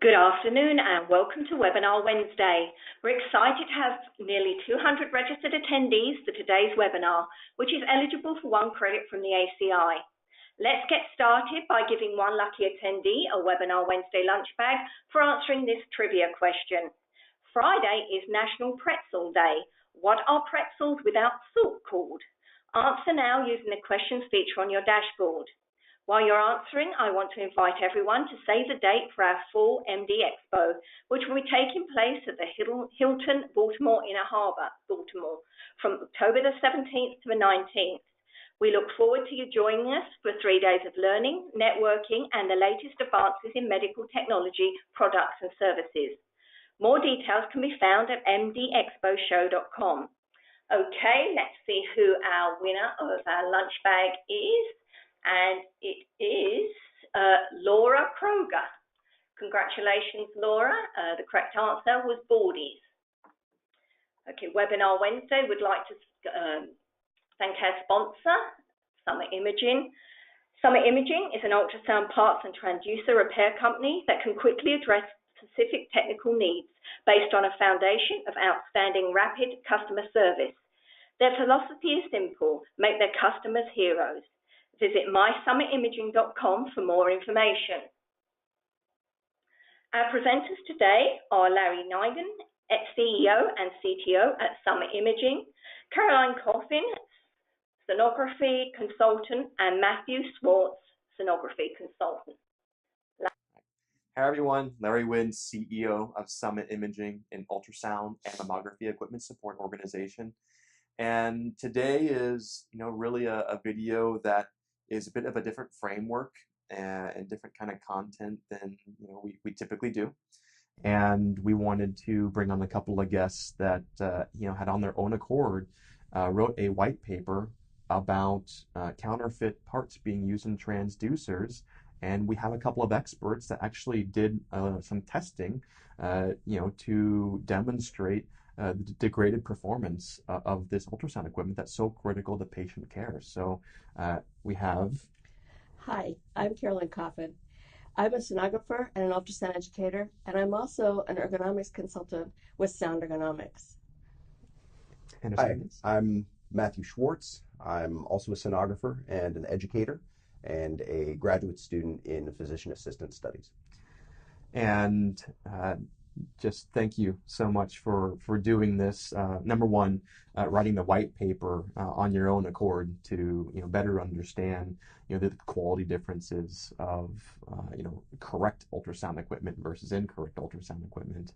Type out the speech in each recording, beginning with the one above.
Good afternoon and welcome to Webinar Wednesday. We're excited to have nearly 200 registered attendees for today's webinar, which is eligible for 1 credit from the ACI. Let's get started by giving one lucky attendee a Webinar Wednesday lunch bag for answering this trivia question. Friday is National Pretzel Day. What are pretzels without salt called? Answer now using the questions feature on your dashboard. While you're answering, I want to invite everyone to save the date for our fall MD Expo, which will be taking place at the Hilton Baltimore Inner Harbor, Baltimore, from October the 17th to the 19th. We look forward to you joining us for 3 days of learning, networking, and the latest advances in medical technology, products, and services. More details can be found at mdexposhow.com. Okay, let's see who our winner of our lunch bag is. And it is Laura Kroger. Congratulations, Laura. The correct answer was Boardies. Okay, Webinar Wednesday would like to thank our sponsor, Summit Imaging. Summit Imaging is an ultrasound parts and transducer repair company that can quickly address specific technical needs based on a foundation of outstanding rapid customer service. Their philosophy is simple: make their customers heroes. Visit mysummitimaging.com for more information. Our presenters today are Larry Nigan, CEO and CTO at Summit Imaging, Caroline Coffin, Sonography Consultant, and Matthew Swartz, Sonography Consultant. Hi everyone, Larry Wynn, CEO of Summit Imaging, an ultrasound and mammography equipment support organization. And today is, really a video that is a bit of a different framework and different kind of content than we typically do. And we wanted to bring on a couple of guests that had on their own accord wrote a white paper about counterfeit parts being used in transducers. And we have a couple of experts that actually did some testing to demonstrate the degraded performance of this ultrasound equipment that's so critical to patient care. So we have... Hi, I'm Caroline Coffin. I'm a sonographer and an ultrasound educator, and I'm also an ergonomics consultant with Sound Ergonomics. Hi, I'm Matthew Swartz. I'm also a sonographer and an educator and a graduate student in physician assistant studies. And just thank you so much for doing this. Number one, writing the white paper on your own accord to better understand the quality differences of correct ultrasound equipment versus incorrect ultrasound equipment,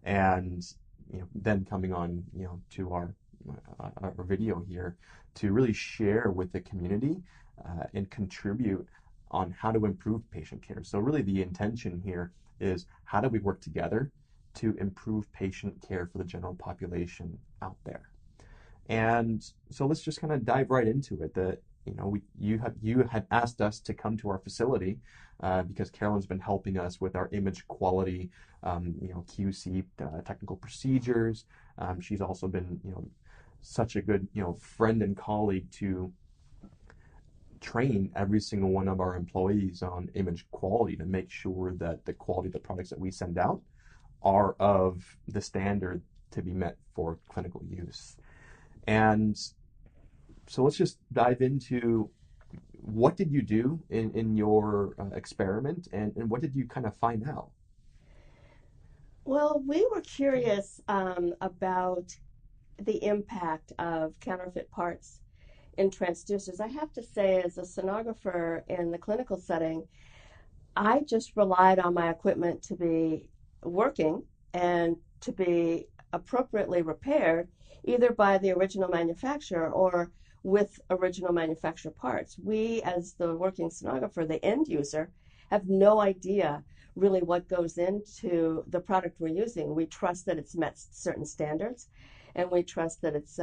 and then coming on to our video here to really share with the community and contribute on how to improve patient care. So really the intention here is how do we work together to improve patient care for the general population out there. And so let's just kind of dive right into it. That you had asked us to come to our facility because Carolyn's been helping us with our image quality, QC technical procedures. She's also been such a good friend and colleague to train every single one of our employees on image quality to make sure that the quality of the products that we send out are of the standard to be met for clinical use. And so let's just dive into what did you do in your experiment and what did you kind of find out? Well, we were curious about the impact of counterfeit parts in transducers. I have to say, as a sonographer in the clinical setting, I just relied on my equipment to be working and to be appropriately repaired either by the original manufacturer or with original manufacturer parts. We, as the working sonographer, the end user, have no idea really what goes into the product we're using. We trust that it's met certain standards, and we trust that its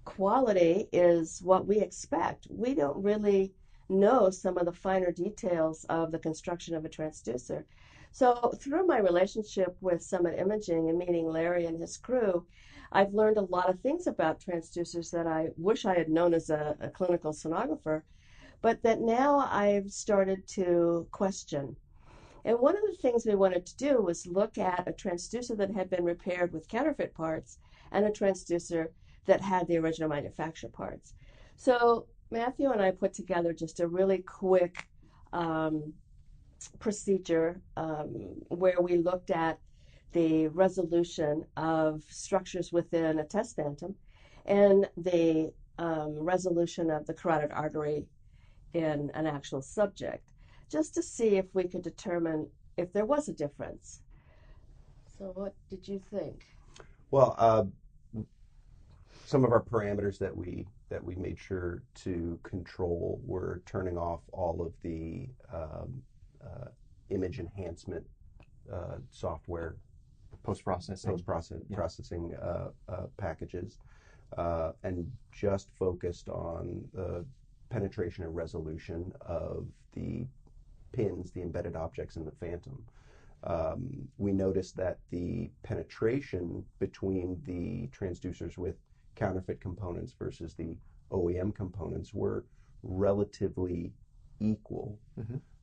quality is what we expect. We don't really know some of the finer details of the construction of a transducer. So through my relationship with Summit Imaging and meeting Larry and his crew, I've learned a lot of things about transducers that I wish I had known as a clinical sonographer, but that now I've started to question. And one of the things we wanted to do was look at a transducer that had been repaired with counterfeit parts and a transducer that had the original manufacturer parts. So Matthew and I put together just a really quick procedure where we looked at the resolution of structures within a test phantom and the resolution of the carotid artery in an actual subject, just to see if we could determine if there was a difference. So what did you think? Well, some of our parameters that we made sure to control were turning off all of the image enhancement software Post-processing packages, and just focused on the penetration and resolution of the pins, the embedded objects in the phantom. We noticed that the penetration between the transducers with counterfeit components versus the OEM components were relatively equal.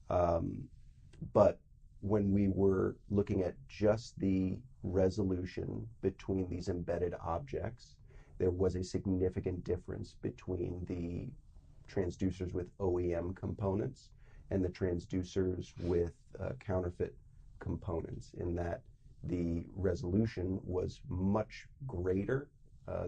But when we were looking at just the resolution between these embedded objects, there was a significant difference between the transducers with OEM components and the transducers with counterfeit components, in that the resolution was much greater.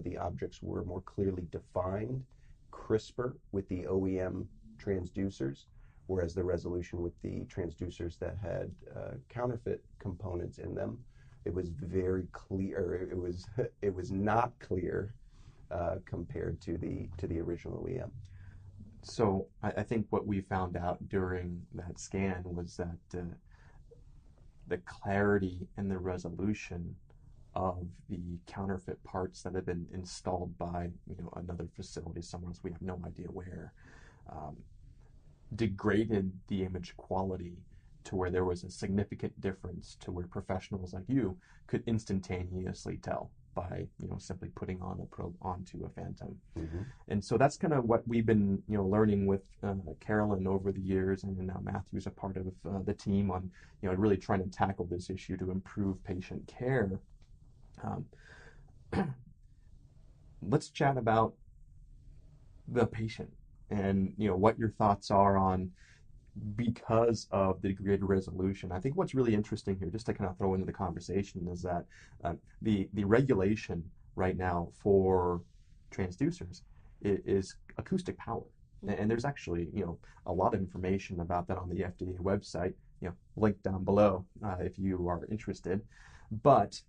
The objects were more clearly defined, crisper with the OEM transducers, whereas the resolution with the transducers that had counterfeit components in them, it was very clear. It was not clear compared to the original OEM. So I think what we found out during that scan was that the clarity and the resolution of the counterfeit parts that have been installed by another facility somewhere else, we have no idea where, degraded the image quality to where there was a significant difference, to where professionals like you could instantaneously tell by simply putting on a probe onto a phantom. And so that's kind of what we've been learning with Carolyn over the years, and now Matthew's a part of the team on really trying to tackle this issue to improve patient care. Let's chat about the patient and what your thoughts are on, because of the degraded resolution. I think what's really interesting here, just to kind of throw into the conversation, is that the regulation right now for transducers is acoustic power, and there's actually a lot of information about that on the FDA website, linked down below if you are interested. But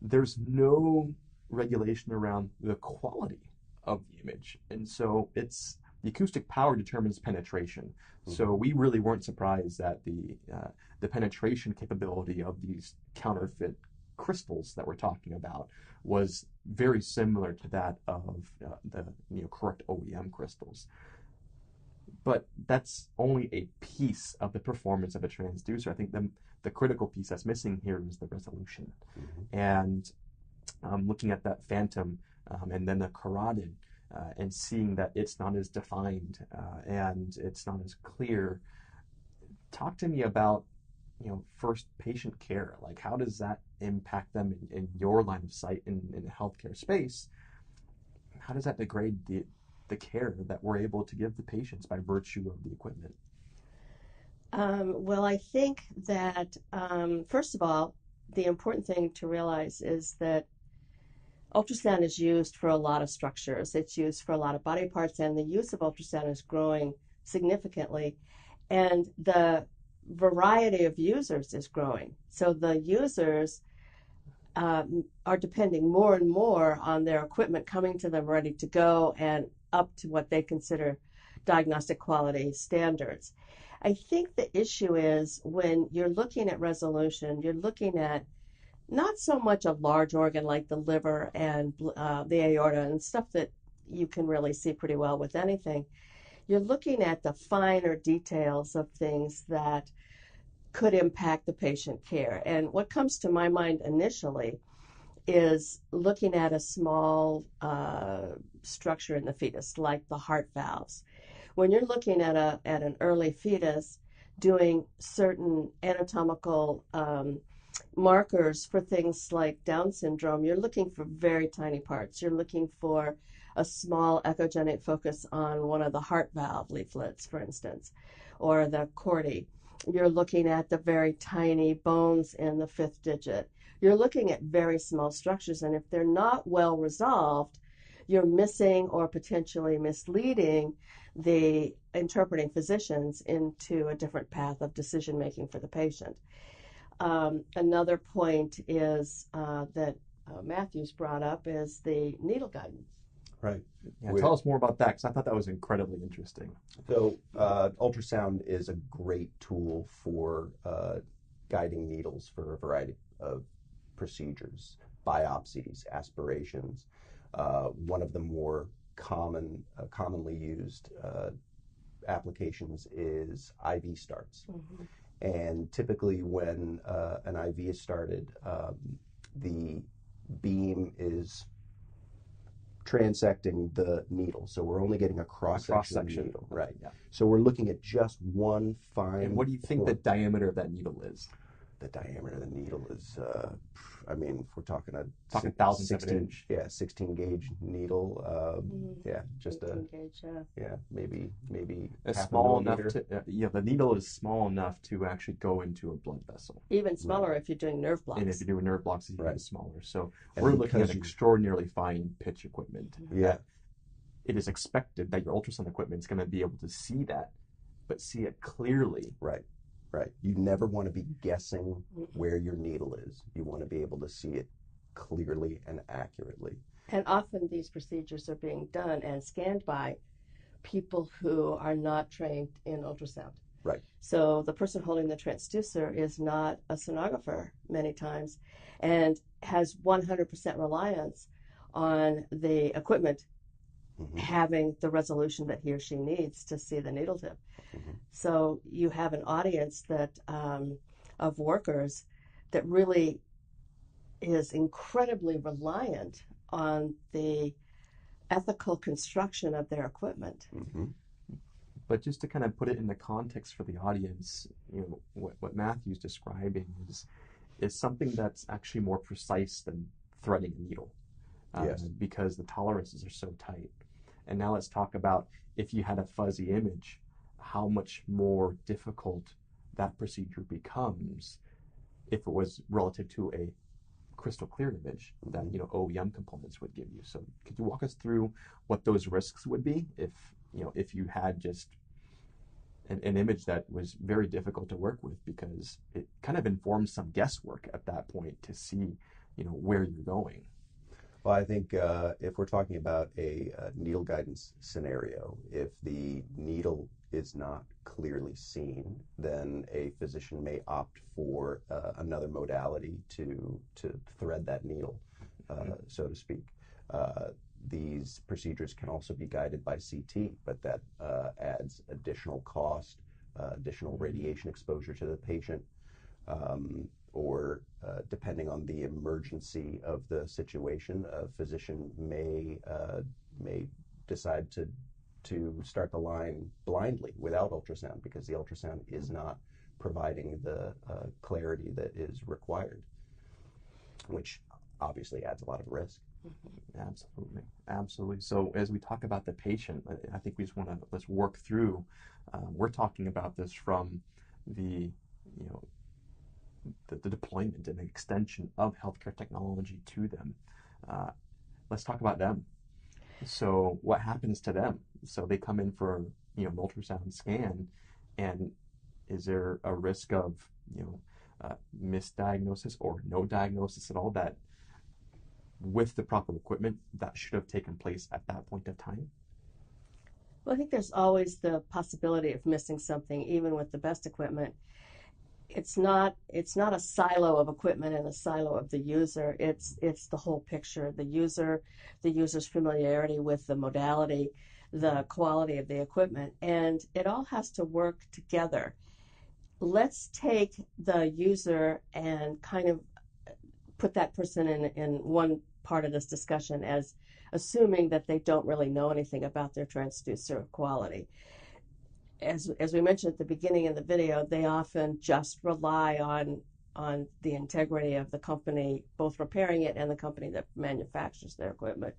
there's no regulation around the quality of the image, and so the acoustic power determines penetration. So we really weren't surprised that the penetration capability of these counterfeit crystals that we're talking about was very similar to that of the correct OEM crystals. But that's only a piece of the performance of a transducer. I think the critical piece that's missing here is the resolution. And looking at that phantom and then the carotid, and seeing that it's not as defined and it's not as clear. Talk to me about, first, patient care. Like, how does that impact them in your line of sight in the healthcare space? How does that degrade the care that we're able to give the patients by virtue of the equipment? Well, I think that, first of all, the important thing to realize is that ultrasound is used for a lot of structures. It's used for a lot of body parts, and the use of ultrasound is growing significantly. And the variety of users is growing. So the users are depending more and more on their equipment coming to them ready to go and up to what they consider diagnostic quality standards. I think the issue is, when you're looking at resolution, you're looking at not so much a large organ like the liver and the aorta and stuff that you can really see pretty well with anything. You're looking at the finer details of things that could impact the patient care. And what comes to my mind initially is looking at a small structure in the fetus, like the heart valves. When you're looking at an early fetus, doing certain anatomical markers for things like Down syndrome, you're looking for very tiny parts. You're looking for a small echogenic focus on one of the heart valve leaflets, for instance, or the chordae. You're looking at the very tiny bones in the fifth digit. You're looking at very small structures, and if they're not well resolved, you're missing or potentially misleading the interpreting physicians into a different path of decision making for the patient. Another point is that Matthew's brought up is the needle guidance. Right. Yeah, tell us more about that, because I thought that was incredibly interesting. So ultrasound is a great tool for guiding needles for a variety of procedures, biopsies, aspirations. One of the more commonly used applications is IV starts. Mm-hmm. And typically when an IV is started, the beam is transecting the needle. So we're only getting a cross-section of the needle. Right. Yeah. So we're looking at just one fine And what do you think the diameter of that needle is? The diameter of the needle is, I mean, if we're talking thousandths of an inch. Yeah, 16 gauge needle. Yeah, just 18 gauge, yeah, maybe It's half small a enough millimeter. to, the needle is small enough to actually go into a blood vessel. even smaller if you're doing nerve blocks. And if you're doing nerve blocks, it's even Right. smaller. So And we're looking at because extraordinarily fine pitch equipment. Yeah, It is expected that your ultrasound equipment is going to be able to see that, but see it clearly. right. You never want to be guessing where your needle is. You want to be able to see it clearly and accurately. And often these procedures are being done and scanned by people who are not trained in ultrasound. Right. So the person holding the transducer is not a sonographer many times and has 100% reliance on the equipment Mm-hmm. having the resolution that he or she needs to see the needle tip. Mm-hmm. So you have an audience that of workers that really is incredibly reliant on the ethical construction of their equipment. Mm-hmm. But just to kind of put it in the context for the audience, what Matthew's describing is something that's actually more precise than threading a needle. Yes. Because the tolerances are so tight. And now let's talk about, if you had a fuzzy image, how much more difficult that procedure becomes if it was relative to a crystal clear image that OEM components would give you. So could you walk us through what those risks would be if you had just an image that was very difficult to work with, because it kind of informs some guesswork at that point to see where you're going? Well, I think if we're talking about a needle guidance scenario, if the needle is not clearly seen, then a physician may opt for another modality to thread that needle, so to speak. These procedures can also be guided by CT, but that adds additional cost, additional radiation exposure to the patient, or depending on the emergency of the situation, a physician may decide to start the line blindly without ultrasound, because the ultrasound is not providing the clarity that is required, which obviously adds a lot of risk. Absolutely. So as we talk about the patient, I think we just let's work through. We're talking about this from the deployment and the extension of healthcare technology to them. Let's talk about them. So what happens to them? So they come in for an ultrasound scan, and is there a risk of misdiagnosis or no diagnosis at all, that with the proper equipment that should have taken place at that point of time? Well, I think there's always the possibility of missing something, even with the best equipment. It's not a silo of equipment and a silo of the user. It's the whole picture. The user's familiarity with the modality, the quality of the equipment, and it all has to work together. Let's take the user and kind of put that person in one part of this discussion as assuming that they don't really know anything about their transducer quality. as we mentioned at the beginning of the video, they often just rely on the integrity of the company, both repairing it and the company that manufactures their equipment.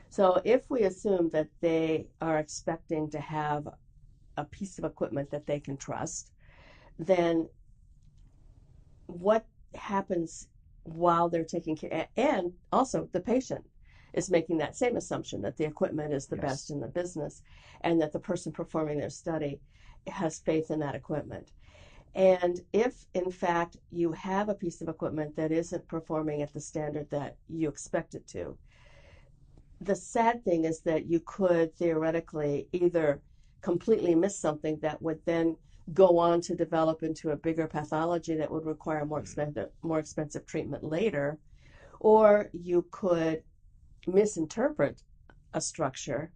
So if we assume that they are expecting to have a piece of equipment that they can trust, then what happens while they're taking care? And also the patient is making that same assumption that the equipment is the best in the business and that the person performing their study has faith in that equipment. And if, in fact, you have a piece of equipment that isn't performing at the standard that you expect it to, the sad thing is that you could theoretically either completely miss something that would then go on to develop into a bigger pathology that would require more expensive treatment later, or you could misinterpret a structure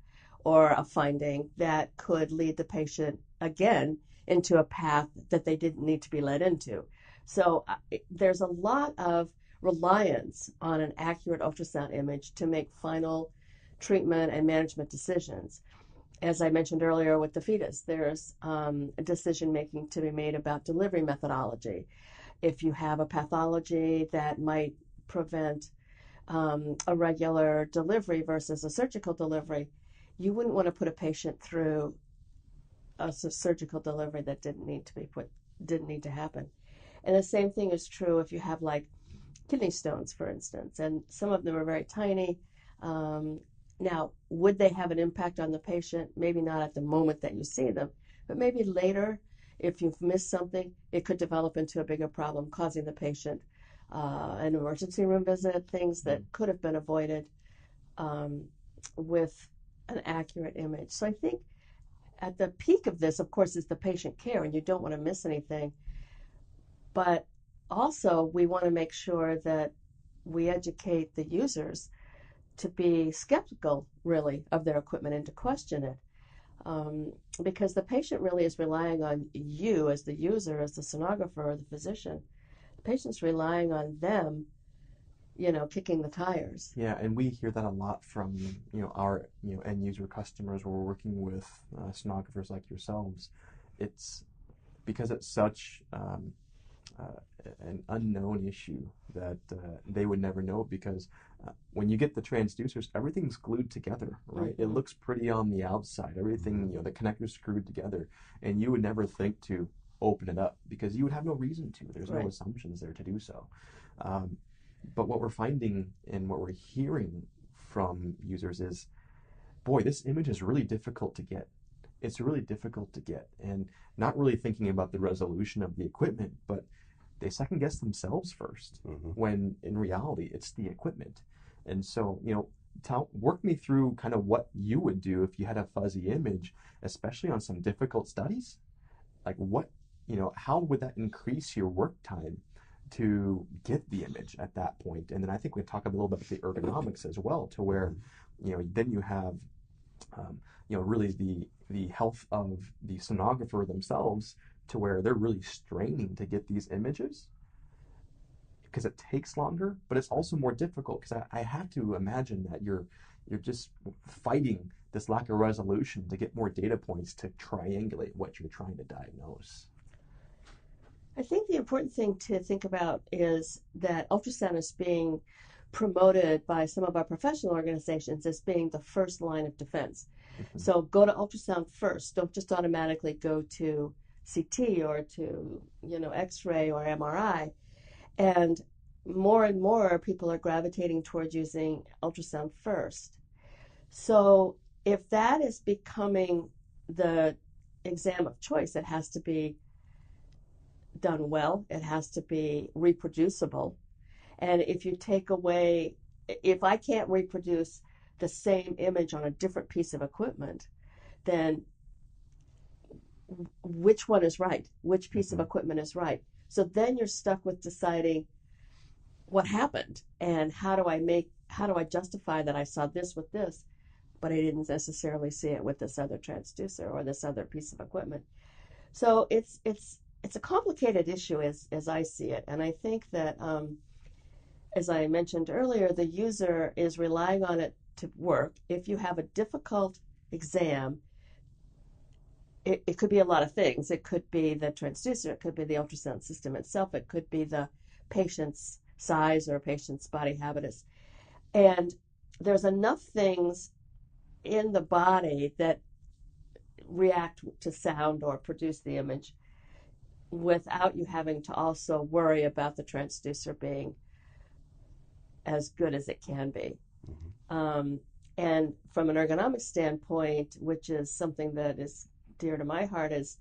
or a finding that could lead the patient again into a path that they didn't need to be led into. So there's a lot of reliance on an accurate ultrasound image to make final treatment and management decisions. As I mentioned earlier with the fetus, there's decision making to be made about delivery methodology. If you have a pathology that might prevent a regular delivery versus a surgical delivery, you wouldn't want to put a patient through a surgical delivery that didn't need to happen. And the same thing is true if you have like kidney stones, for instance, and some of them are very tiny. Now, would they have an impact on the patient? Maybe not at the moment that you see them, but maybe later, if you've missed something, it could develop into a bigger problem, causing the patient an emergency room visit, things that could have been avoided with an accurate image. So I think at the peak of this, of course, is the patient care, and you don't want to miss anything. But also, we want to make sure that we educate the users to be skeptical, really, of their equipment and to question it. Because the patient really is relying on you as the user, as the sonographer or the physician. The patient's relying on them, kicking the tires. Yeah, and we hear that a lot from our end user customers where we're working with sonographers like yourselves. It's because it's such an unknown issue that they would never know, because when you get the transducers, everything's glued together, right? Mm-hmm. It looks pretty on the outside. Everything, the connector's screwed together, and you would never think to open it up because you would have no reason to. There's no assumptions there to do so. But what we're finding and what we're hearing from users is, boy, this image is really difficult to get. It's really difficult to get, and not really thinking about the resolution of the equipment, but they second guess themselves first, when in reality it's the equipment. And so, work me through kind of what you would do if you had a fuzzy image, especially on some difficult studies. Like how would that increase your work time to get the image at that point? And then I think we talk a little bit about the ergonomics as well, to where, then you have, really the health of the sonographer themselves, to where they're really straining to get these images because it takes longer, but it's also more difficult because I have to imagine that you're just fighting this lack of resolution to get more data points to triangulate what you're trying to diagnose. I think the important thing to think about is that ultrasound is being promoted by some of our professional organizations as being the first line of defense. So go to ultrasound first. Don't just automatically go to CT or to, X-ray or MRI. And more people are gravitating towards using ultrasound first. So if that is becoming the exam of choice, it has to be done well. It has to be reproducible. And if I can't reproduce the same image on a different piece of equipment, then which one is right? Which piece of equipment is right? So then you're stuck with deciding what happened and how do I justify that I saw this with this, but I didn't necessarily see it with this other transducer or this other piece of equipment. So it's a complicated issue as I see it, and I think that as I mentioned earlier, the user is relying on it to work. If you have a difficult exam, it could be a lot of things. It could be the transducer, it could be the ultrasound system itself, it could be the patient's size or patient's body habitus. And there's enough things in the body that react to sound or produce the image without you having to also worry about the transducer being as good as it can be. And from an ergonomic standpoint, which is something that is dear to my heart, is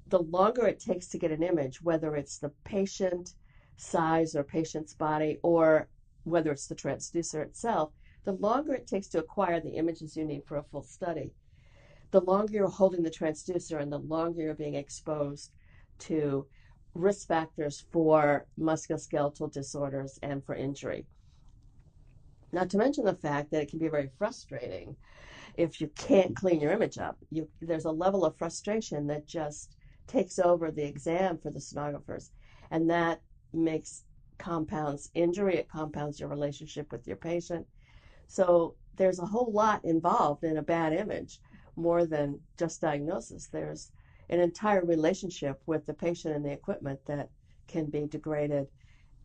the longer it takes to get an image, whether it's the patient size or patient's body, or whether it's the transducer itself, the longer it takes to acquire the images you need for a full study, the longer you're holding the transducer and the longer you're being exposed to risk factors for musculoskeletal disorders and for injury. Not to mention the fact that it can be very frustrating if you can't clean your image up. There's a level of frustration that just takes over the exam for the sonographers, and that compounds injury, it compounds your relationship with your patient. So there's a whole lot involved in a bad image, more than just diagnosis. There's an entire relationship with the patient and the equipment that can be degraded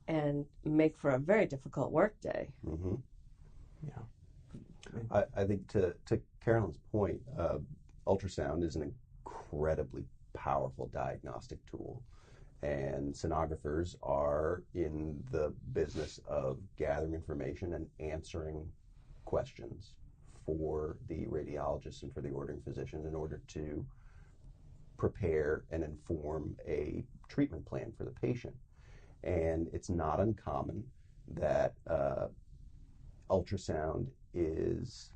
and make for a very difficult work day. Mm-hmm. Yeah. I think to Carolyn's point, ultrasound is an incredibly powerful diagnostic tool. And sonographers are in the business of gathering information and answering questions for the radiologists and for the ordering physicians in order to prepare and inform a treatment plan for the patient. And it's not uncommon that ultrasound is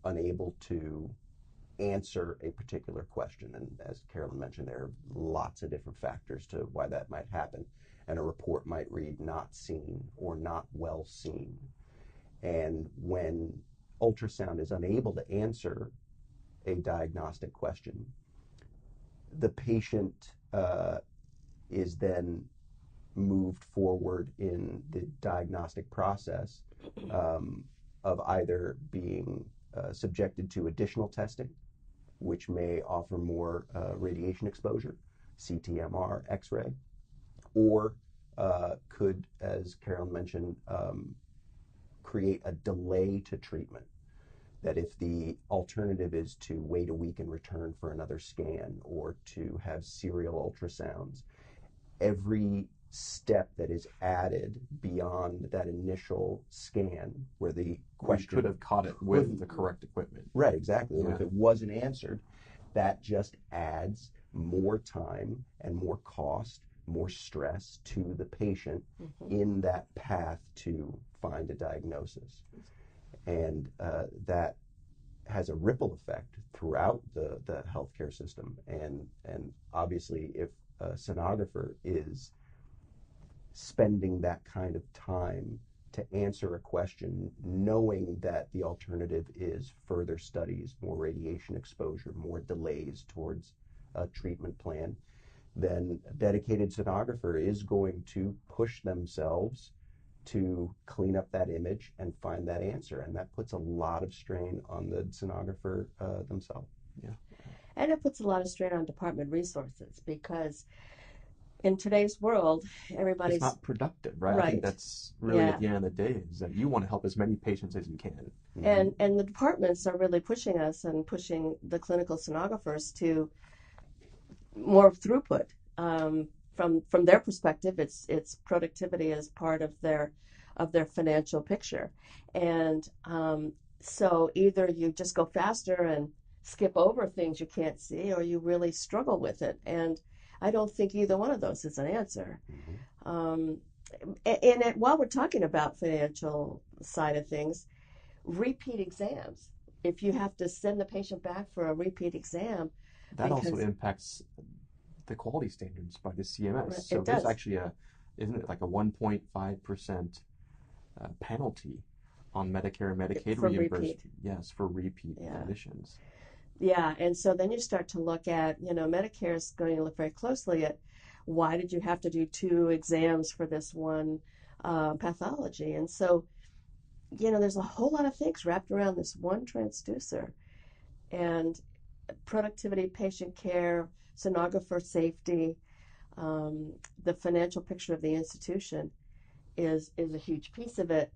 unable to answer a particular question. And as Carolyn mentioned, there are lots of different factors to why that might happen. And a report might read not seen or not well seen. And when ultrasound is unable to answer a diagnostic question, the patient is then moved forward in the diagnostic process of either being subjected to additional testing, which may offer more radiation exposure, CT/MR, X-ray, or could, as Carolyn mentioned, create a delay to treatment. That if the alternative is to wait a week and return for another scan or to have serial ultrasounds, every step that is added beyond that initial scan where the question could have caught it with the correct equipment. Right, exactly. Yeah. If it wasn't answered, that just adds more time and more cost, more stress to the patient in that path to find a diagnosis. And that has a ripple effect throughout the healthcare system. And obviously, if a sonographer is spending that kind of time to answer a question, knowing that the alternative is further studies, more radiation exposure, more delays towards a treatment plan, then a dedicated sonographer is going to push themselves to clean up that image and find that answer. And that puts a lot of strain on the sonographer themselves. Yeah. And it puts a lot of strain on department resources, because in today's world, everybody's... It's not productive, right? Right. I think that's really at the end of the day, is that you want to help as many patients as you can. And the departments are really pushing us and pushing the clinical sonographers to more throughput. From their perspective, it's productivity as part of their financial picture. And so either you just go faster and skip over things you can't see, or you really struggle with it. And I don't think either one of those is an answer. And while we're talking about financial side of things, repeat exams. If you have to send the patient back for a repeat exam, that also impacts the quality standards by the CMS. So there's actually isn't it like a 1.5% penalty on Medicare and Medicaid reimbursement? Yes, for repeat conditions. Yeah, and so then you start to look at, Medicare is going to look very closely at why did you have to do 2 exams for this one pathology? And so, there's a whole lot of things wrapped around this one transducer. And productivity, patient care, sonographer safety, the financial picture of the institution is a huge piece of it.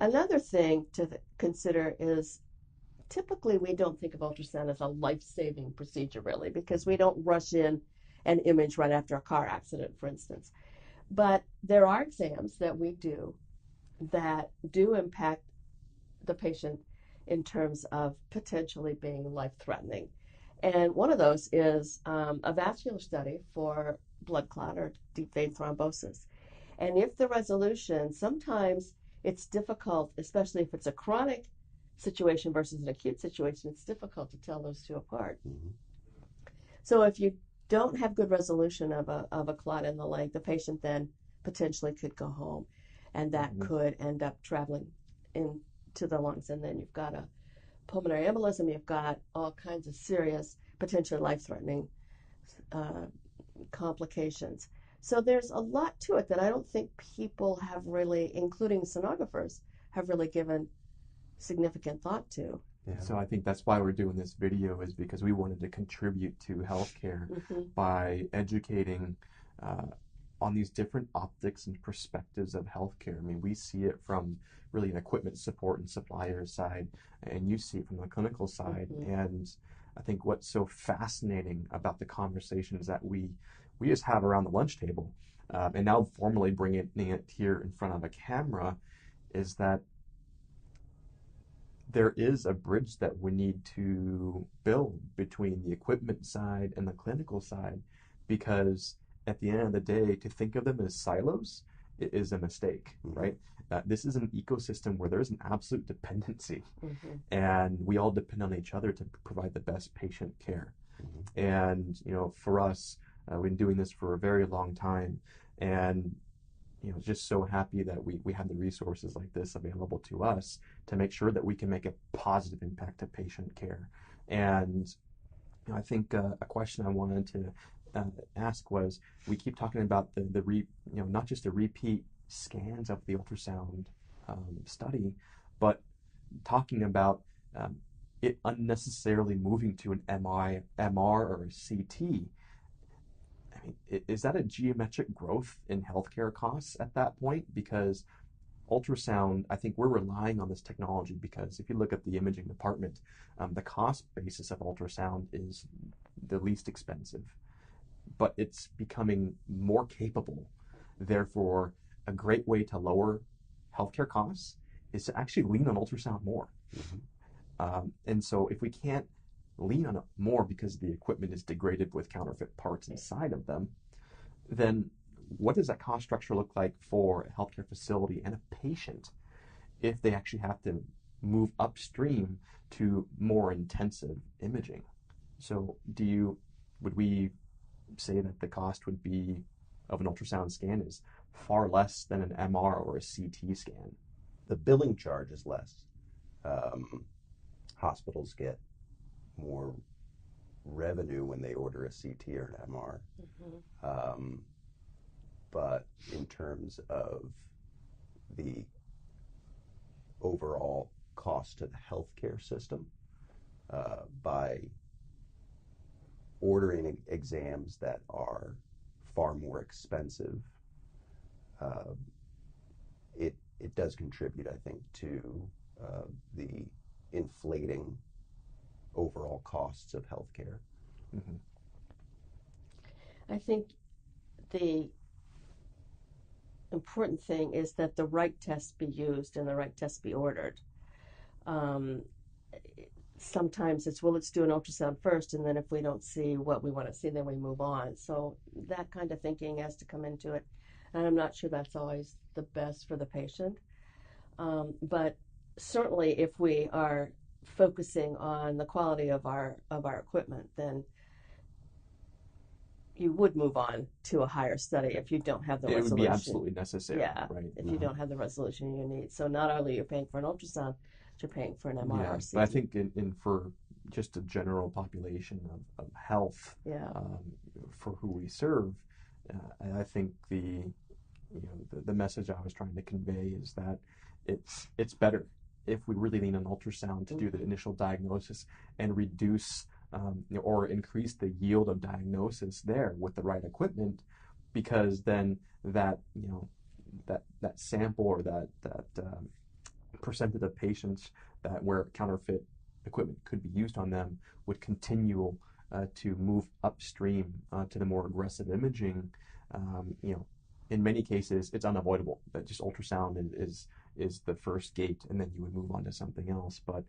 Another thing to consider is typically we don't think of ultrasound as a life-saving procedure really, because we don't rush in and image right after a car accident, for instance. But there are exams that we do that do impact the patient in terms of potentially being life-threatening. And one of those is a vascular study for blood clot or deep vein thrombosis. And if the resolution, sometimes it's difficult, especially if it's a chronic situation versus an acute situation, it's difficult to tell those two apart. Mm-hmm. So if you don't have good resolution of a clot in the leg, the patient then potentially could go home, and that could end up traveling into the lungs, and then you've got a pulmonary embolism, you've got all kinds of serious, potentially life-threatening complications. So there's a lot to it that I don't think people have really, including sonographers, have really given significant thought to. Yeah. So I think that's why we're doing this video, is because we wanted to contribute to healthcare by educating on these different optics and perspectives of healthcare. I mean, we see it from really an equipment support and supplier side, and you see it from the clinical side. And I think what's so fascinating about the conversations that we just have around the lunch table, and now formally bringing it here in front of a camera, is that there is a bridge that we need to build between the equipment side and the clinical side, because at the end of the day, to think of them as silos is a mistake, right? This is an ecosystem where there's an absolute dependency, and we all depend on each other to provide the best patient care. And, you know, for us, we've been doing this for a very long time, and you know, just so happy that we have the resources like this available to us to make sure that we can make a positive impact to patient care. And you know, I think a question I wanted to ask was, we keep talking about not just the repeat scans of the ultrasound study, but talking about it unnecessarily moving to an MR or a CT. I mean, is that a geometric growth in healthcare costs at that point? Because ultrasound, I think we're relying on this technology because if you look at the imaging department, the cost basis of ultrasound is the least expensive, but it's becoming more capable. Therefore, a great way to lower healthcare costs is to actually lean on ultrasound more. And so if we can't lean on it more because the equipment is degraded with counterfeit parts inside of them, then what does that cost structure look like for a healthcare facility and a patient if they actually have to move upstream to more intensive imaging? So would we say that the cost would be of an ultrasound scan is far less than an MR or a CT scan? The billing charge is less. Hospitals get more revenue when they order a CT or an MR. But in terms of the overall cost to the healthcare system, by ordering exams that are far more expensive, it does contribute, I think, to the inflating overall costs of healthcare. I think the important thing is that the right tests be used and the right tests be ordered. Sometimes let's do an ultrasound first, and then if we don't see what we want to see, then we move on. So that kind of thinking has to come into it, and I'm not sure that's always the best for the patient. But certainly, if we are focusing on the quality of our equipment, then you would move on to a higher study if you don't have the resolution. It would be absolutely necessary, right? If you don't have the resolution you need. So not only you're paying for an ultrasound, but you're paying for an MR or CT. But I think for just a general population of health, for who we serve, I think the message I was trying to convey is that it's better if we really lean on ultrasound to do the initial diagnosis and reduce or increase the yield of diagnosis there with the right equipment, because then that that sample or that percentage of patients that where counterfeit equipment could be used on them would continue to move upstream to the more aggressive imaging. In many cases, it's unavoidable that just ultrasound is the first gate, and then you would move on to something else. But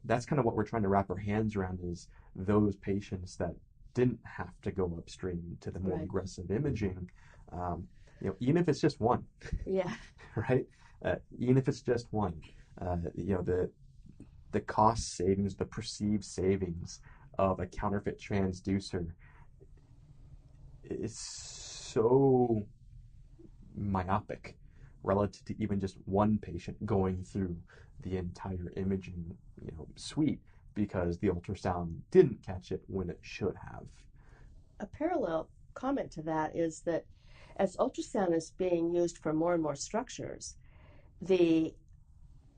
that's kind of what we're trying to wrap our hands around, is those patients that didn't have to go upstream to the more aggressive imaging. Even if it's just one, Yeah. right? Even if it's just one, the cost savings, the perceived savings of a counterfeit transducer is so myopic relative to even just one patient going through the entire imaging suite, because the ultrasound didn't catch it when it should have. A parallel comment to that is that as ultrasound is being used for more and more structures, the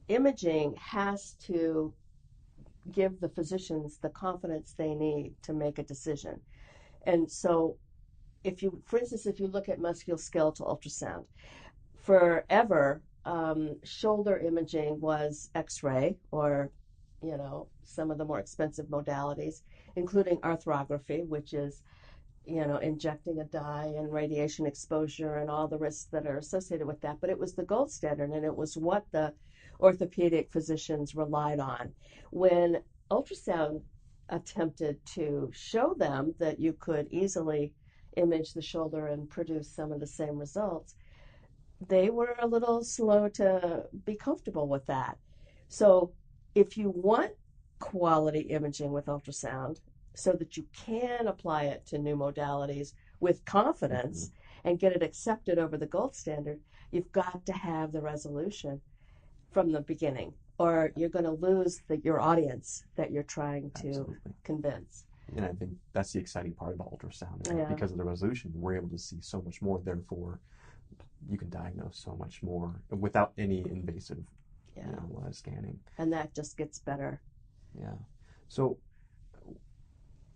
imaging has to give the physicians the confidence they need to make a decision. And so for instance, if you look at musculoskeletal ultrasound, forever, shoulder imaging was X-ray or, some of the more expensive modalities, including arthrography, which is, injecting a dye and radiation exposure and all the risks that are associated with that. But it was the gold standard, and it was what the orthopedic physicians relied on. When ultrasound attempted to show them that you could easily image the shoulder and produce some of the same results, they were a little slow to be comfortable with that. So if you want quality imaging with ultrasound so that you can apply it to new modalities with confidence and get it accepted over the gold standard, you've got to have the resolution from the beginning, or you're going to lose your audience that you're trying to convince. And I think that's the exciting part about ultrasound. Because of the resolution, we're able to see so much more. Therefore, you can diagnose so much more without any invasive scanning. And that just gets better. Yeah. So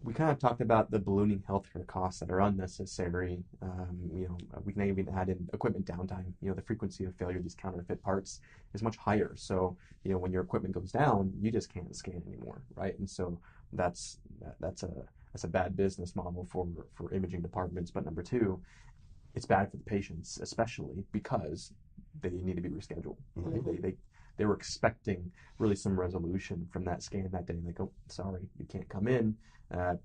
we kind of talked about the ballooning healthcare costs that are unnecessary. We can even add in equipment downtime. The frequency of failure of these counterfeit parts is much higher. So, when your equipment goes down, you just can't scan anymore, right? And so that's a bad business model for imaging departments. But number two, it's bad for the patients, especially because they need to be rescheduled. Right? They were expecting really some resolution from that scan that day, and they go, sorry, you can't come in.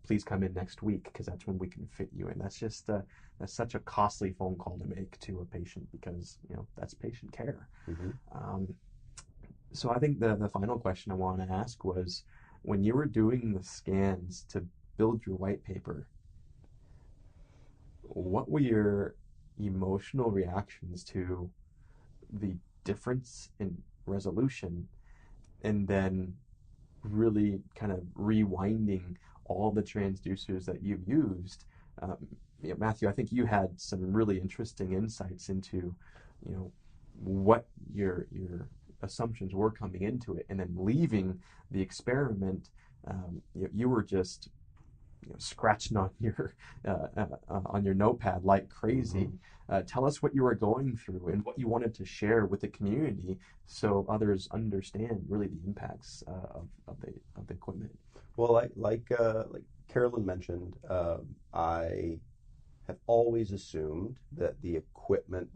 Please come in next week, because that's when we can fit you in. That's just that's such a costly phone call to make to a patient, because that's patient care. So I think the final question I want to ask was, when you were doing the scans to build your white paper, what were your emotional reactions to the difference in resolution, and then really kind of rewinding all the transducers that you've used? Matthew, I think you had some really interesting insights into, what your assumptions were coming into it, and then leaving the experiment. You were just scratching on your notepad like crazy. Tell us what you were going through and what you wanted to share with the community, so others understand really the impacts of the equipment. Well, like Carolyn mentioned, I have always assumed that the equipment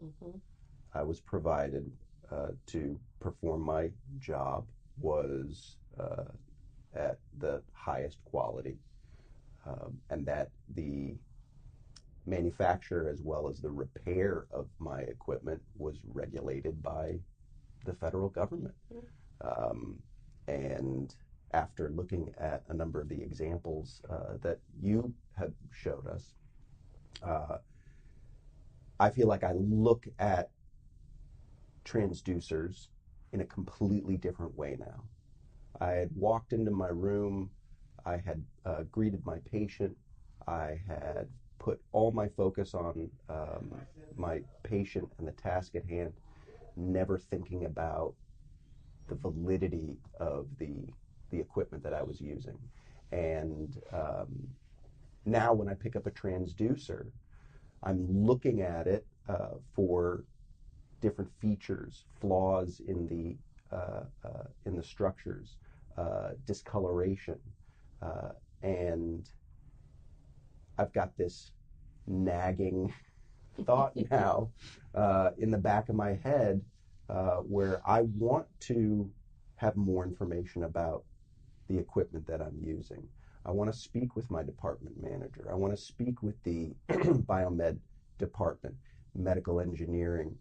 I was provided to perform my job was at the highest quality, and that the manufacture as well as the repair of my equipment was regulated by the federal government. And after looking at a number of the examples that you have showed us, I feel like I look at transducers in a completely different way now. I had walked into my room, I had greeted my patient, I had put all my focus on my patient and the task at hand, never thinking about the validity of the equipment that I was using. And now when I pick up a transducer, I'm looking at it for different features, flaws in the structures, discoloration, and I've got this nagging thought now in the back of my head where I want to have more information about the equipment that I'm using. I want to speak with my department manager. I want to speak with the biomed department, medical engineering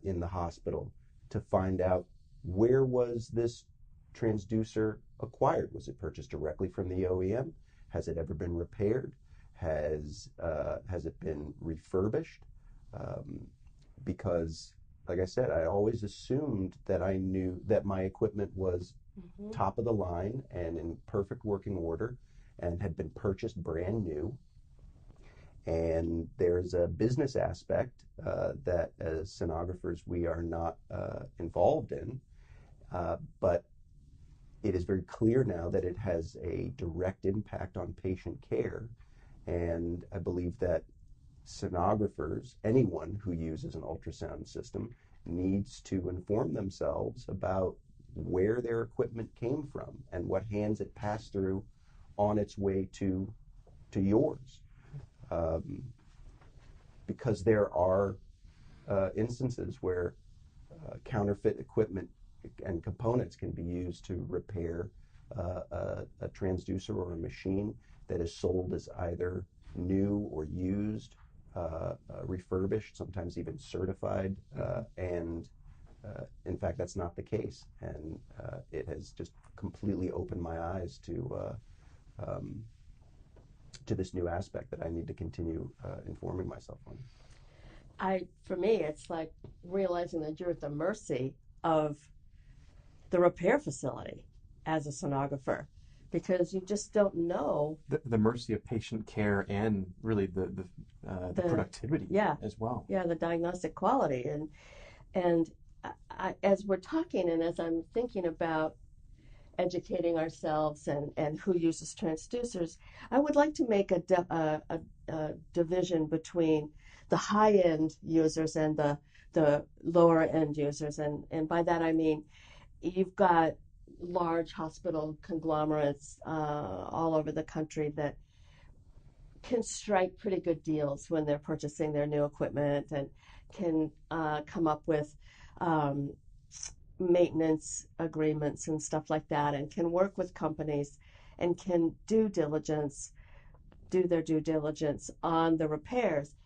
in the hospital to find out, where was this transducer acquired? Was it purchased directly from the OEM? Has it ever been repaired? Has it been refurbished? Because, like I said, I always assumed that I knew that my equipment was top of the line and in perfect working order and had been purchased brand new. And there's a business aspect that as sonographers we are not involved in, but it is very clear now that it has a direct impact on patient care. And I believe that sonographers, anyone who uses an ultrasound system, needs to inform themselves about where their equipment came from and what hands it passed through on its way to yours. Because there are instances where counterfeit equipment and components can be used to repair a transducer or a machine that is sold as either new or used, refurbished, sometimes even certified, and in fact that's not the case, and it has just completely opened my eyes to this new aspect that I need to continue informing myself on. For me, it's like realizing that you're at the mercy of the repair facility as a sonographer, because you just don't know. The mercy of patient care and really the productivity as well. Yeah, the diagnostic quality. And as we're talking and as I'm thinking about educating ourselves and who uses transducers, I would like to make a division between the high-end users and the lower-end users. And by that I mean you've got large hospital conglomerates all over the country that can strike pretty good deals when they're purchasing their new equipment and can come up with maintenance agreements and stuff like that, and can work with companies and can do their due diligence on the repairs.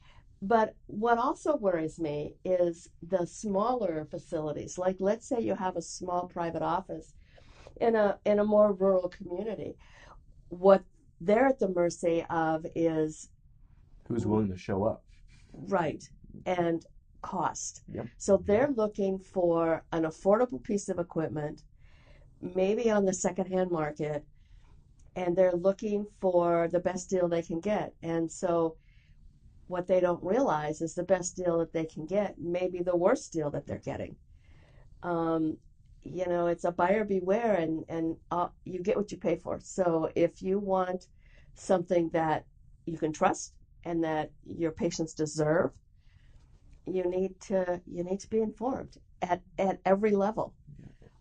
But what also worries me is the smaller facilities. Like, let's say you have a small private office in a more rural community. What they're at the mercy of is who's willing to show up. Right. And cost. Yep. So they're looking for an affordable piece of equipment, maybe on the secondhand market, and they're looking for the best deal they can get. And so what they don't realize is the best deal that they can get may be the worst deal that they're getting. It's a buyer beware, and you get what you pay for. So if you want something that you can trust and that your patients deserve, you need to be informed at every level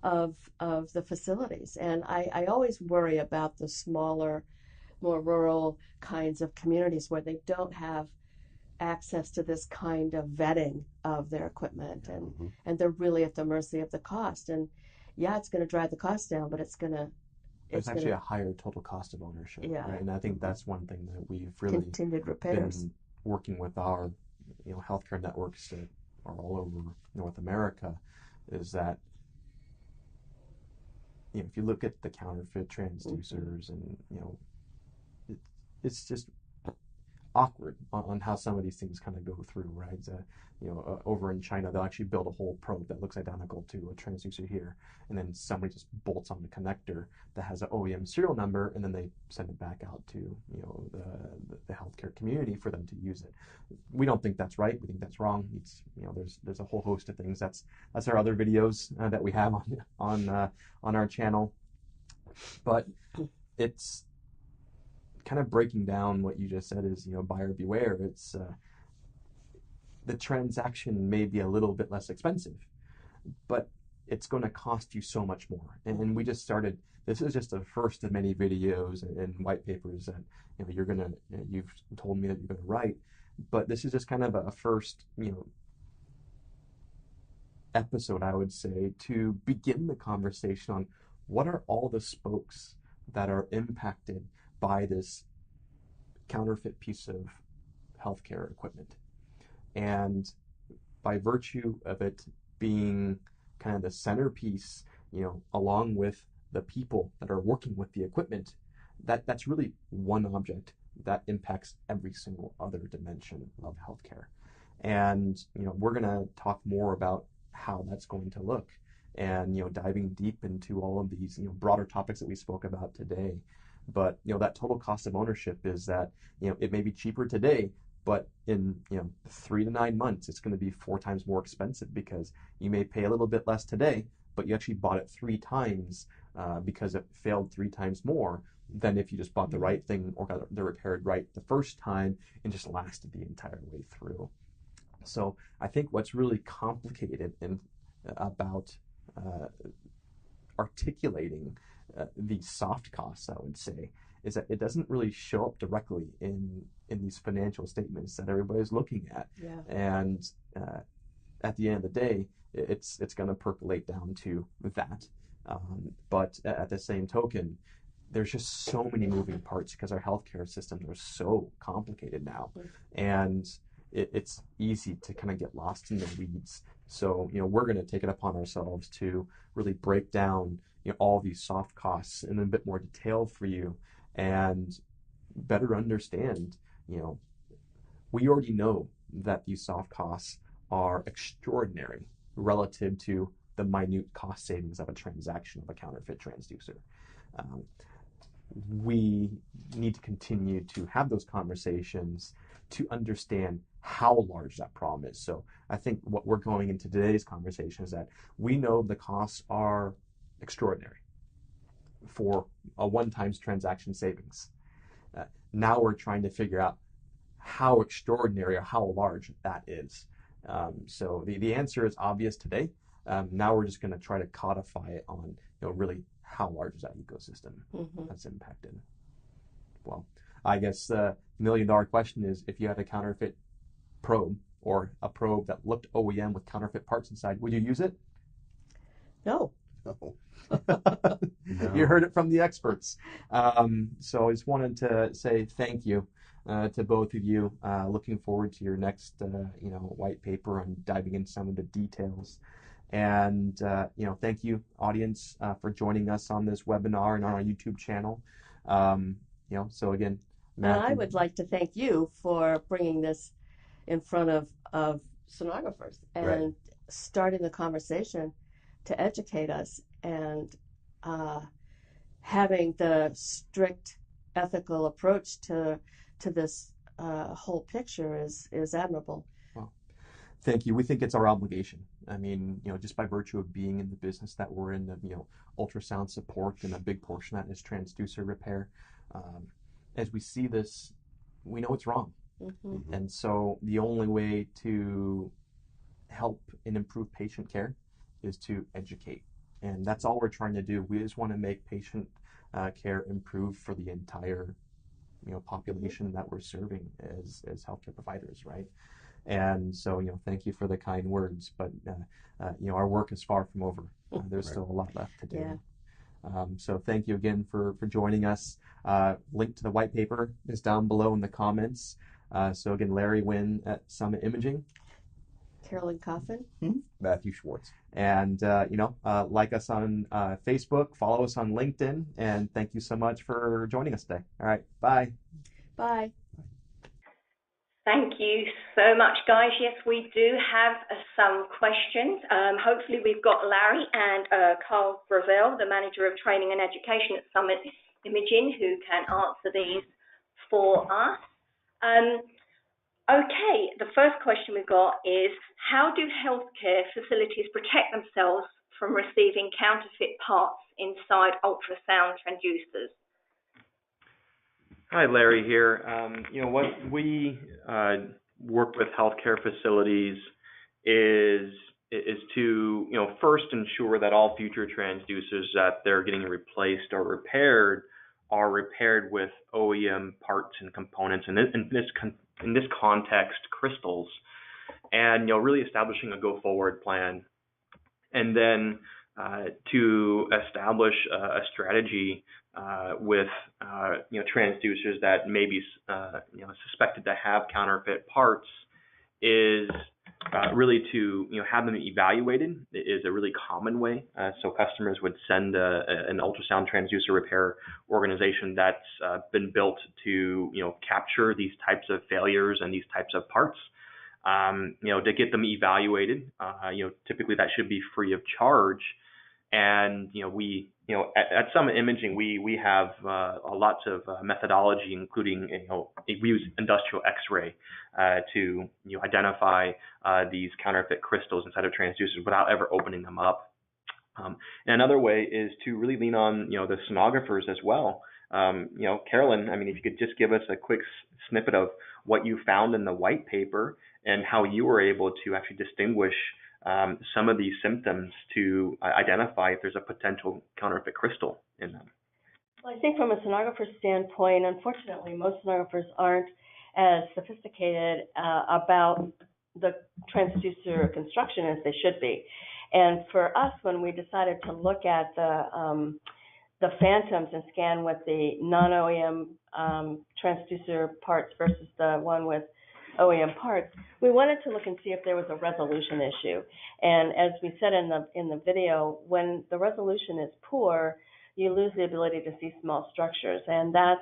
of the facilities. And I always worry about the smaller, more rural kinds of communities where they don't have access to this kind of vetting of their equipment, and they're really at the mercy of the cost. And yeah, it's going to drive the cost down, but it's actually a higher total cost of ownership. Yeah. Right? And I think that's one thing that we've really continued repairs. been working with our healthcare networks that are all over North America, is that if you look at the counterfeit transducers and it's just awkward on how some of these things kind of go through, right? Over in China, they'll actually build a whole probe that looks identical to a transducer here, and then somebody just bolts on the connector that has an OEM serial number, and then they send it back out to the healthcare community for them to use it. We don't think that's right. We think that's wrong. It's there's a whole host of things. That's our other videos that we have on our channel, but it's kind of breaking down what you just said is, buyer beware. It's the transaction may be a little bit less expensive, but it's going to cost you so much more. And we just started. This is just the first of many videos and white papers that you've told me that you're going to write. But this is just kind of a first, episode, I would say, to begin the conversation on what are all the spokes that are impacted by this counterfeit piece of healthcare equipment. And by virtue of it being kind of the centerpiece, along with the people that are working with the equipment, that's really one object that impacts every single other dimension of healthcare. And, we're going to talk more about how that's going to look and, diving deep into all of these, broader topics that we spoke about today. But, that total cost of ownership is that, it may be cheaper today, but in 3 to 9 months, it's going to be 4 times more expensive because you may pay a little bit less today, but you actually bought it 3 times because it failed 3 times more than if you just bought the right thing or got the repaired right the first time and just lasted the entire way through. So I think what's really complicated about articulating these soft costs, I would say, is that it doesn't really show up directly in these financial statements that everybody's looking at. Yeah. And at the end of the day, it's going to percolate down to that. But at the same token, there's just so many moving parts because our healthcare systems are so complicated now. And it's easy to kind of get lost in the weeds. So, we're going to take it upon ourselves to really break down, all these soft costs in a bit more detail for you and better understand, we already know that these soft costs are extraordinary relative to the minute cost savings of a transaction of a counterfeit transducer. We need to continue to have those conversations to understand how large that problem is. So I think what we're going into today's conversation is that we know the costs are extraordinary for a one-time transaction savings. Now we're trying to figure out how extraordinary or how large that is. So the answer is obvious today. Now we're just going to try to codify it on, really how large is that ecosystem that's impacted. Well, I guess the million-dollar question is, if you had a counterfeit probe or a probe that looked OEM with counterfeit parts inside, would you use it? No. No. You heard it from the experts. So I just wanted to say thank you to both of you. Looking forward to your next, white paper on diving into some of the details. And, thank you, audience, for joining us on this webinar and on our YouTube channel. So again, Matthew. And I would like to thank you for bringing this in front of sonographers and starting the conversation to educate us, and having the strict ethical approach to this whole picture is admirable. Well, thank you. We think it's our obligation. I mean, just by virtue of being in the business that we're in, ultrasound support, and a big portion of that is transducer repair. As we see this, we know it's wrong. And so the only way to help and improve patient care is to educate. And that's all we're trying to do. We just want to make patient care improve for the entire population that we're serving as healthcare providers, right? And so, thank you for the kind words, but our work is far from over. There's still a lot left to do. Yeah. So thank you again for joining us. Link to the white paper is down below in the comments. So again, Larry Wynn at Summit Imaging. Carolyn Coffin. Matthew Schwartz. And, like us on Facebook, follow us on LinkedIn, and thank you so much for joining us today. All right, bye. Bye. Thank you so much, guys. Yes, we do have some questions. Hopefully we've got Larry and Carl Brazel, the Manager of Training and Education at Summit Imaging, who can answer these for us. Okay, the first question we've got is, how do healthcare facilities protect themselves from receiving counterfeit parts inside ultrasound transducers? Hi, Larry here. What we work with healthcare facilities is to first ensure that all future transducers that they're getting replaced or repaired are repaired with OEM parts and components. And in this context, crystals, and really establishing a go-forward plan, and then to establish a strategy with transducers that may be suspected to have counterfeit parts is really to have them evaluated is a really common way. So customers would send an ultrasound transducer repair organization that's been built to capture these types of failures and these types of parts. To get them evaluated. Typically that should be free of charge. And we at Summit Imaging we have lots of methodology, including we use industrial X-ray to identify these counterfeit crystals inside of transducers without ever opening them up. And another way is to really lean on the sonographers as well. Carolyn, I mean, if you could just give us a quick snippet of what you found in the white paper and how you were able to actually distinguish some of these symptoms to identify if there's a potential counterfeit crystal in them. Well, I think from a sonographer standpoint, unfortunately, most sonographers aren't as sophisticated about the transducer construction as they should be. And for us, when we decided to look at the phantoms and scan with the non-OEM transducer parts versus the one with OEM parts, we wanted to look and see if there was a resolution issue. And as we said in the video, when the resolution is poor, you lose the ability to see small structures. And that's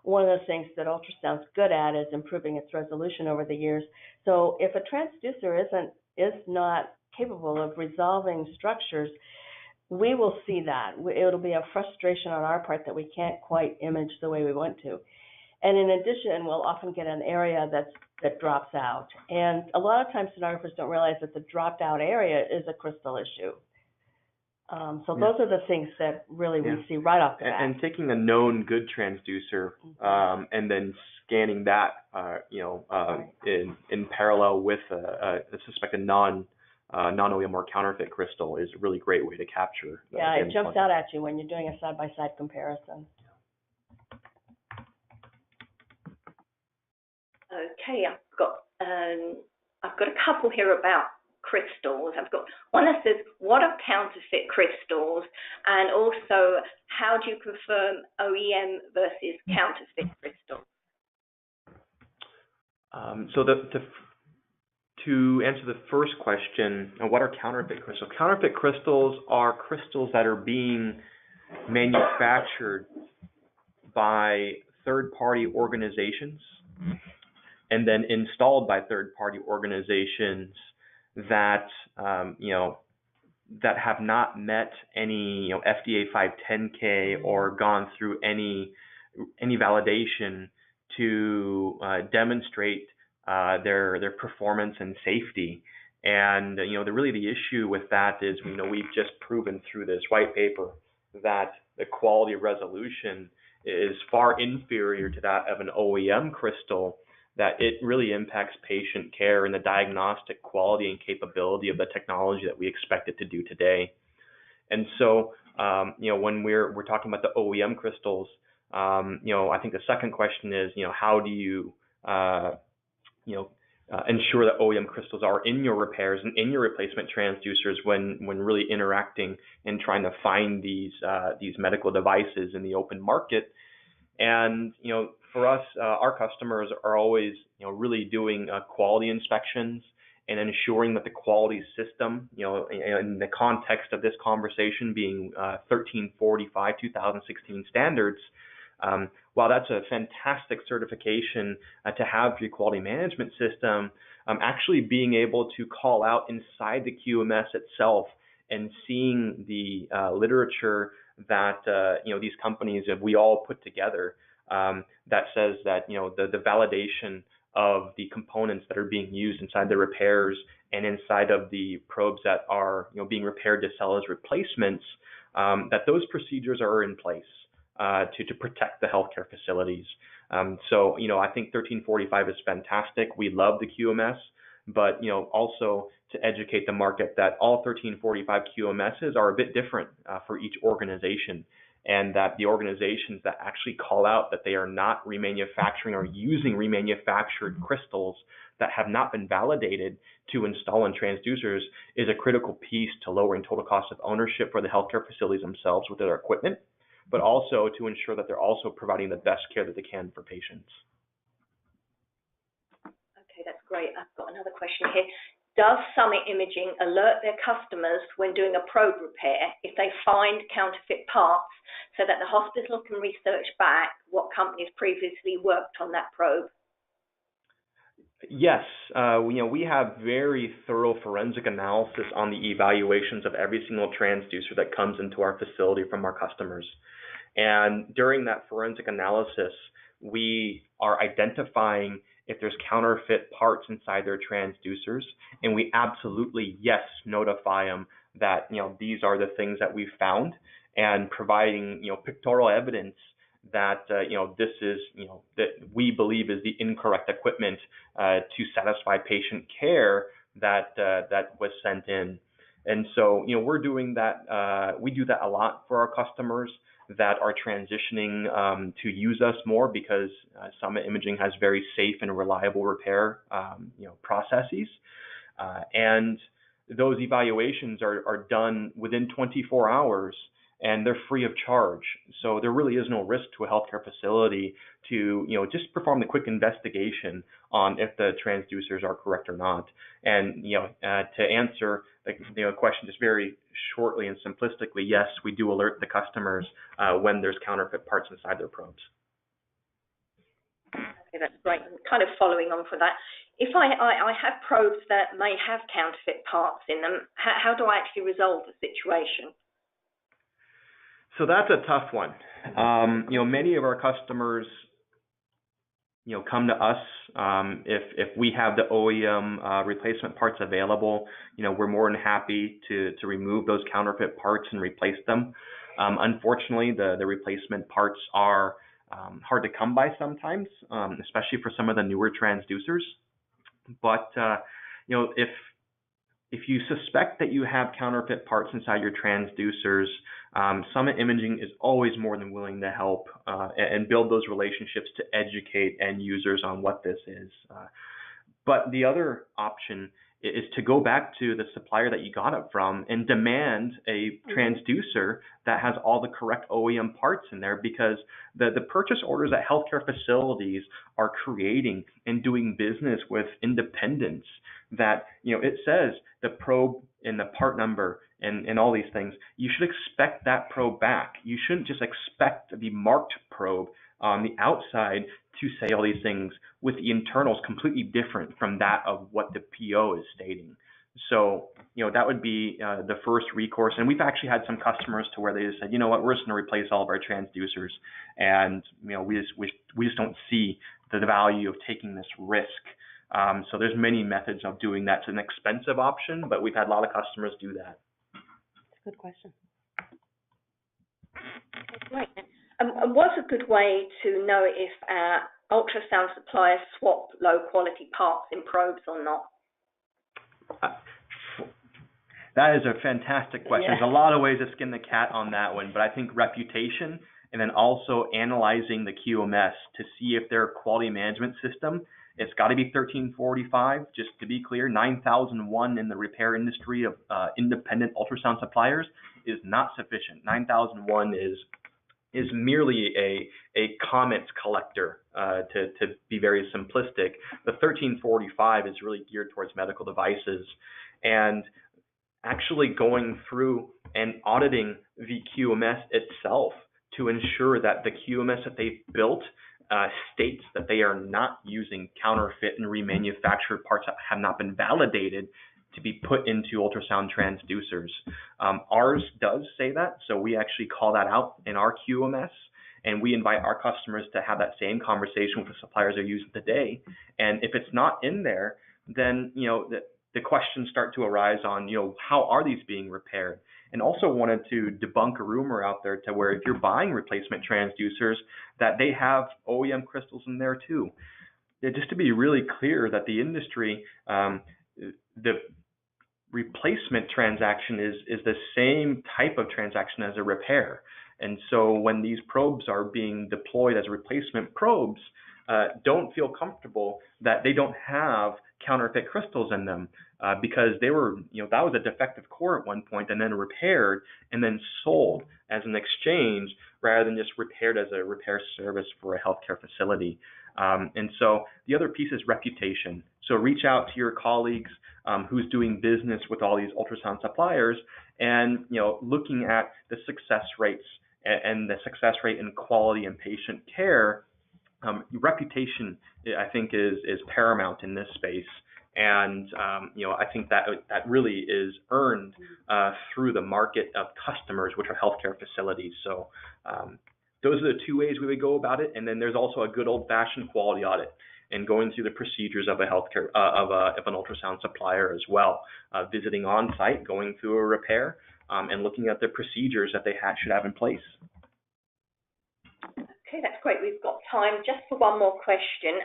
one of the things that ultrasound's good at, is improving its resolution over the years. So if a transducer is not capable of resolving structures, we will see that. It'll be a frustration on our part that we can't quite image the way we want to. And in addition, we'll often get an area that drops out. And a lot of times sonographers don't realize that the dropped out area is a crystal issue. So those are the things that really we see right off the bat. And taking a known good transducer and then scanning that in parallel with a suspected non-OEM or counterfeit crystal is a really great way to capture. It jumps out at you when you're doing a side-by-side comparison. Okay, I've got a couple here about crystals. I've got one that says, what are counterfeit crystals? And also, how do you confirm OEM versus counterfeit crystals? So to answer the first question, what are counterfeit crystals? Counterfeit crystals are crystals that are being manufactured by third-party organizations and then installed by third-party organizations that that have not met any FDA 510K or gone through any validation to demonstrate their performance and safety. And really the issue with that is we've just proven through this white paper that the quality of resolution is far inferior to that of an OEM crystal, that it really impacts patient care and the diagnostic quality and capability of the technology that we expect it to do today. And so, when we're talking about the OEM crystals, I think the second question is, how do you, ensure that OEM crystals are in your repairs and in your replacement transducers when really interacting and trying to find these medical devices in the open market. And for us, our customers are always really doing quality inspections and ensuring that the quality system, in the context of this conversation being 1345 2016 standards, while that's a fantastic certification to have for your quality management system, actually being able to call out inside the QMS itself and seeing the literature that these companies we all put together that says that the validation of the components that are being used inside the repairs and inside of the probes that are being repaired to sell as replacements, that those procedures are in place. to protect the healthcare facilities. So, I think 1345 is fantastic. We love the QMS, but, also to educate the market that all 1345 QMSs are a bit different for each organization, and that the organizations that actually call out that they are not remanufacturing or using remanufactured crystals that have not been validated to install in transducers is a critical piece to lowering total cost of ownership for the healthcare facilities themselves with their equipment, but also to ensure that they're also providing the best care that they can for patients. Okay, that's great. I've got another question here. Does Summit Imaging alert their customers when doing a probe repair if they find counterfeit parts so that the hospital can research back what companies previously worked on that probe? Yes, we have very thorough forensic analysis on the evaluations of every single transducer that comes into our facility from our customers. And during that forensic analysis, we are identifying if there's counterfeit parts inside their transducers, and we absolutely, yes, notify them that, these are the things that we found, and providing, pictorial evidence that, this is, that we believe is the incorrect equipment to satisfy patient care that was sent in. And so, we're doing that. We do that a lot for our customers that are transitioning to use us more, because Summit Imaging has very safe and reliable repair, processes. And those evaluations are done within 24 hours, and they're free of charge. So there really is no risk to a healthcare facility to, just perform the quick investigation on if the transducers are correct or not. And, to answer the question just very shortly and simplistically, yes, we do alert the customers when there's counterfeit parts inside their probes. Okay, that's great. And kind of following on from that, if I have probes that may have counterfeit parts in them, how do I actually resolve the situation? So that's a tough one. Many of our customers, come to us if we have the OEM replacement parts available. We're more than happy to remove those counterfeit parts and replace them. Unfortunately, the replacement parts are hard to come by sometimes, especially for some of the newer transducers. But if you suspect that you have counterfeit parts inside your transducers, Summit Imaging is always more than willing to help and build those relationships to educate end users on what this is. But the other option is to go back to the supplier that you got it from and demand a transducer that has all the correct OEM parts in there, because the purchase orders that healthcare facilities are creating and doing business with independents, that, it says the probe and the part number and all these things, you should expect that probe back. You shouldn't just expect the marked probe on the outside to say all these things with the internals completely different from that of what the PO is stating. So, that would be the first recourse. And we've actually had some customers to where they just said, you know what, we're just going to replace all of our transducers. And, we just don't see the value of taking this risk. So there's many methods of doing that. It's an expensive option, but we've had a lot of customers do that. Good question. That's great. And what's a good way to know if ultrasound suppliers swap low-quality parts in probes or not? That is a fantastic question. Yeah. There's a lot of ways to skin the cat on that one, but I think reputation, and then also analyzing the QMS to see if their quality management system, it's got to be 1345, just to be clear. 9001 in the repair industry of independent ultrasound suppliers is not sufficient. 9001 is merely a comments collector, to be very simplistic. The 1345 is really geared towards medical devices, and actually going through and auditing the QMS itself to ensure that the QMS that they've built states that they are not using counterfeit and remanufactured parts that have not been validated to be put into ultrasound transducers. Ours does say that, so we actually call that out in our QMS, and we invite our customers to have that same conversation with the suppliers they're using today. And if it's not in there, then the questions start to arise on, how are these being repaired? And also wanted to debunk a rumor out there to where if you're buying replacement transducers, that they have OEM crystals in there too. Just to be really clear that the industry, the replacement transaction is the same type of transaction as a repair. And so when these probes are being deployed as replacement probes, don't feel comfortable that they don't have counterfeit crystals in them, because they were, that was a defective core at one point and then repaired and then sold as an exchange rather than just repaired as a repair service for a healthcare facility. And so the other piece is reputation. So reach out to your colleagues who's doing business with all these ultrasound suppliers, and looking at the success rates and the success rate in quality and patient care. Reputation, I think, is paramount in this space, and I think that really is earned through the market of customers, which are healthcare facilities. So those are the two ways we would go about it. And then there's also a good old-fashioned quality audit and going through the procedures of a healthcare of an ultrasound supplier as well, visiting on site, going through a repair, and looking at the procedures that they should have in place. Okay, that's great. We've got time just for one more question.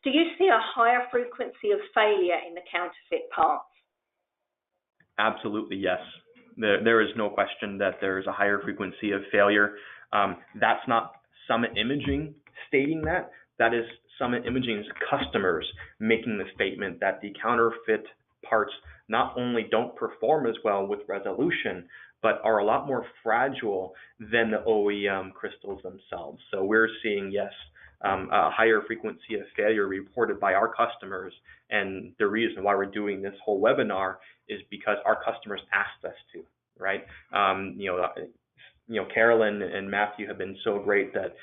Do you see a higher frequency of failure in the counterfeit parts? Absolutely, yes. There is no question that there is a higher frequency of failure. That's not Summit Imaging stating that. That is Summit Imaging's customers making the statement that the counterfeit parts not only don't perform as well with resolution, but are a lot more fragile than the OEM crystals themselves. So we're seeing, yes, a higher frequency of failure reported by our customers. And the reason why we're doing this whole webinar is because our customers asked us to, right? Carolyn and Matthew have been so great that,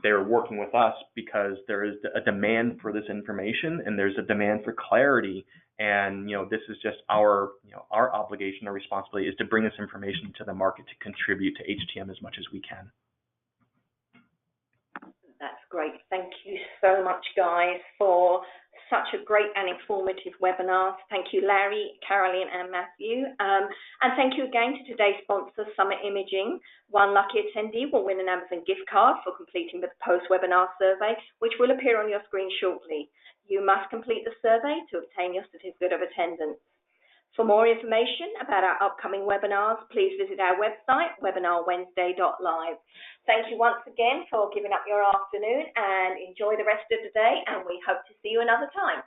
they're working with us because there is a demand for this information and there's a demand for clarity. And, this is just our obligation or responsibility is to bring this information to the market to contribute to HTM as much as we can. That's great. Thank you so much, guys, for such a great and informative webinar. Thank you, Larry, Caroline, and Matthew. And thank you again to today's sponsor, Summit Imaging. One lucky attendee will win an Amazon gift card for completing the post-webinar survey, which will appear on your screen shortly. You must complete the survey to obtain your certificate of attendance. For more information about our upcoming webinars, please visit our website, webinarwednesday.live. Thank you once again for giving up your afternoon, and enjoy the rest of the day, and we hope to see you another time.